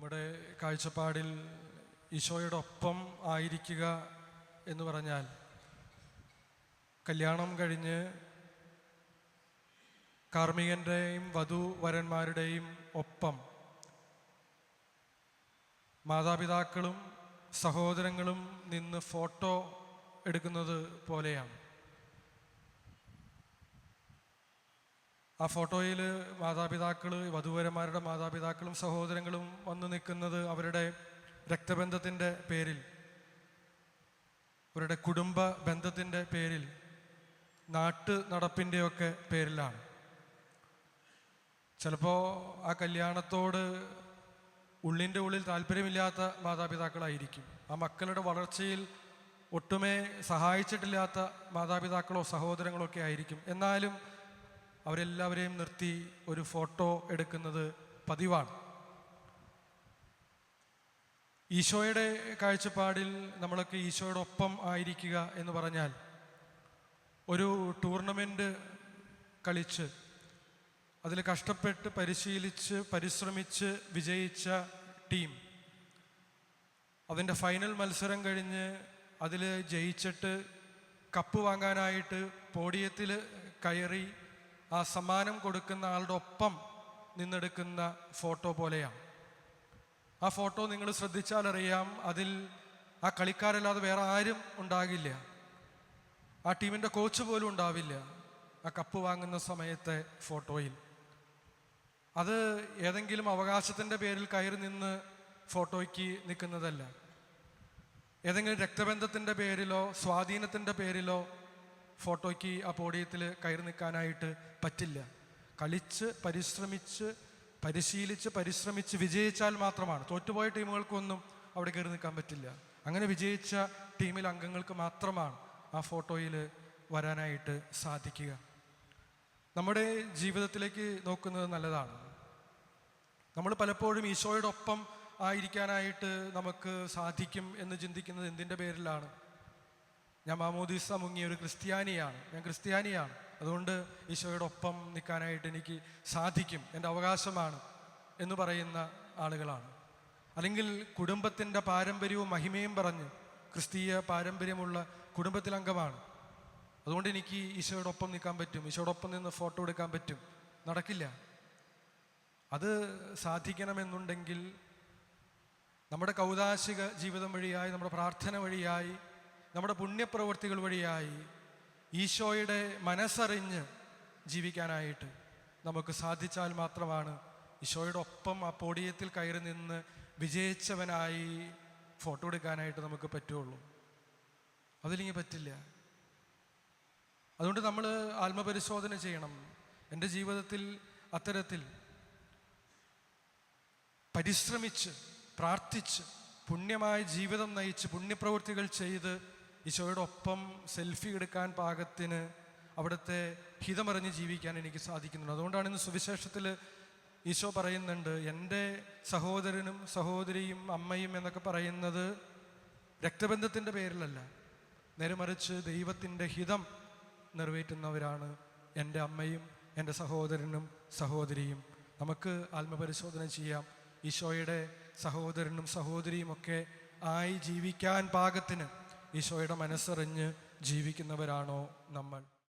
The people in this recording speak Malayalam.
നമ്മുടെ കാഴ്ചപ്പാടിൽ ഈശോയുടെ ഒപ്പം ആയിരിക്കുക എന്ന് പറഞ്ഞാൽ കല്യാണം കഴിഞ്ഞ് കാർമ്മികൻ്റെയും വധൂവരന്മാരുടെയും ഒപ്പം മാതാപിതാക്കളും സഹോദരങ്ങളും നിന്ന് ഫോട്ടോ എടുക്കുന്നത് പോലെയാണ്. ആ ഫോട്ടോയിൽ മാതാപിതാക്കൾ, വധൂവരന്മാരുടെ മാതാപിതാക്കളും സഹോദരങ്ങളും വന്നു നിൽക്കുന്നത് അവരുടെ രക്തബന്ധത്തിൻ്റെ പേരിൽ, അവരുടെ കുടുംബ ബന്ധത്തിൻ്റെ പേരിൽ, നാട്ടു നടപ്പിൻ്റെയൊക്കെ പേരിലാണ്. ചിലപ്പോൾ ആ കല്യാണത്തോട് ഉള്ളിൻ്റെ ഉള്ളിൽ താല്പര്യമില്ലാത്ത മാതാപിതാക്കളായിരിക്കും. ആ മക്കളുടെ വളർച്ചയിൽ ഒട്ടുമേ സഹായിച്ചിട്ടില്ലാത്ത മാതാപിതാക്കളോ സഹോദരങ്ങളോ ഒക്കെ ആയിരിക്കും. എന്നാലും അവരെല്ലാവരെയും നിർത്തി ഒരു ഫോട്ടോ എടുക്കുന്നത് പതിവാണ്. ഈശോയുടെ കാഴ്ചപ്പാടിൽ നമ്മളൊക്കെ ഈശോയുടെ ഒപ്പം ആയിരിക്കുക എന്ന് പറഞ്ഞാൽ ഒരു ടൂർണമെൻറ്റ് കളിച്ച് അതിൽ കഷ്ടപ്പെട്ട് പരിശീലിച്ച് പരിശ്രമിച്ച് വിജയിച്ച ടീം അതിൻ്റെ ഫൈനൽ മത്സരം കഴിഞ്ഞ് അതിൽ ജയിച്ചിട്ട് കപ്പ് വാങ്ങാനായിട്ട് പോഡിയത്തിൽ കയറി ആ സമ്മാനം കൊടുക്കുന്ന ആളുടെ ഒപ്പം നിന്നെടുക്കുന്ന ഫോട്ടോ പോലെയാണ്. ആ ഫോട്ടോ നിങ്ങൾ ശ്രദ്ധിച്ചാൽ അറിയാം, അതിൽ ആ കളിക്കാരല്ലാതെ വേറെ ആരും ഉണ്ടാകില്ല. ആ ടീമിൻ്റെ കോച്ച് പോലും ഉണ്ടാവില്ല ആ കപ്പ് വാങ്ങുന്ന സമയത്തെ ഫോട്ടോയിൽ. അത് ഏതെങ്കിലും അവകാശത്തിൻ്റെ പേരിൽ കയറി നിന്ന് ഫോട്ടോയ്ക്ക് നിൽക്കുന്നതല്ല. ഏതെങ്കിലും രക്തബന്ധത്തിൻ്റെ പേരിലോ സ്വാധീനത്തിൻ്റെ പേരിലോ ഫോട്ടോയ്ക്ക് ആ പോഡിയത്തിൽ കയറി നിൽക്കാനായിട്ട് പറ്റില്ല. കളിച്ച് പരിശ്രമിച്ച് പരിശ്രമിച്ച് വിജയിച്ചാൽ മാത്രമാണ്. തോറ്റുപോയ ടീമുകൾക്കൊന്നും അവിടെ കയറി നിൽക്കാൻ പറ്റില്ല. അങ്ങനെ വിജയിച്ച ടീമിലെ അംഗങ്ങൾക്ക് മാത്രമാണ് ആ ഫോട്ടോയിൽ വരാനായിട്ട് സാധിക്കുക. നമ്മുടെ ജീവിതത്തിലേക്ക് നോക്കുന്നത് നല്ലതാണ്. നമ്മൾ പലപ്പോഴും ഈശോയുടെ ഒപ്പം ആയിരിക്കാനായിട്ട് നമുക്ക് സാധിക്കും എന്ന് ചിന്തിക്കുന്നത് എന്തിൻ്റെ പേരിലാണ്? ഞാൻ മാമോദീസ മുങ്ങിയ ഒരു ക്രിസ്ത്യാനിയാണ്, ഞാൻ ക്രിസ്ത്യാനിയാണ്, അതുകൊണ്ട് ഈശോയുടെ ഒപ്പം നിൽക്കാനായിട്ട് എനിക്ക് സാധിക്കും, എൻ്റെ അവകാശമാണ് എന്ന് പറയുന്ന ആളുകളാണ്. അല്ലെങ്കിൽ കുടുംബത്തിൻ്റെ പാരമ്പര്യവും മഹിമയും പറഞ്ഞ് ക്രിസ്തീയ പാരമ്പര്യമുള്ള കുടുംബത്തിലംഗമാണ്, അതുകൊണ്ട് എനിക്ക് ഈശോയുടെ ഒപ്പം നിൽക്കാൻ പറ്റും, ഈശോയുടെ ഒപ്പം നിന്ന് ഫോട്ടോ എടുക്കാൻ പറ്റും. നടക്കില്ല. അത് സാധിക്കണമെന്നുണ്ടെങ്കിൽ നമ്മുടെ കൗദാശിക ജീവിതം വഴിയായി, നമ്മുടെ പ്രാർത്ഥന വഴിയായി, നമ്മുടെ പുണ്യപ്രവൃത്തികൾ വഴിയായി ഈശോയുടെ മനസ്സറിഞ്ഞ് ജീവിക്കാനായിട്ട് നമുക്ക് സാധിച്ചാൽ മാത്രമാണ് ഈശോയുടെ ഒപ്പം ആ പോഡിയത്തിൽ കയറി നിന്ന് വിജയിച്ചവനായി ഫോട്ടോ എടുക്കാനായിട്ട് നമുക്ക് പറ്റുള്ളൂ. അതില്ലെങ്കിൽ പറ്റില്ല. അതുകൊണ്ട് നമ്മൾ ആത്മപരിശോധന ചെയ്യണം. എൻ്റെ ജീവിതത്തിൽ അത്തരത്തിൽ പരിശ്രമിച്ച് പ്രാർത്ഥിച്ച് പുണ്യമായ ജീവിതം നയിച്ച് പുണ്യപ്രവൃത്തികൾ ചെയ്ത് ഈശോയുടെ ഒപ്പം സെൽഫി എടുക്കാൻ പാകത്തിന് അവിടുത്തെ ഹിതമറിഞ്ഞ് ജീവിക്കാൻ എനിക്ക് സാധിക്കുന്നുണ്ട്. അതുകൊണ്ടാണ് ഇന്ന് സുവിശേഷത്തിൽ ഈശോ പറയുന്നുണ്ട്, എൻ്റെ സഹോദരനും സഹോദരിയും അമ്മയും എന്നൊക്കെ പറയുന്നത് രക്തബന്ധത്തിൻ്റെ പേരിലല്ല, നേരെ മറിച്ച് ദൈവത്തിൻ്റെ ഹിതം നിറവേറ്റുന്നവരാണ് എൻ്റെ അമ്മയും എൻ്റെ സഹോദരനും സഹോദരിയും. നമുക്ക് ആത്മപരിശോധന ചെയ്യാം. ഈശോയുടെ സഹോദരനും സഹോദരിയും ഒക്കെ ആയി ജീവിക്കാൻ പാകത്തിന് ഈശോയുടെ മനസ്സറിഞ്ഞ് ജീവിക്കുന്നവരാണോ നമ്മൾ?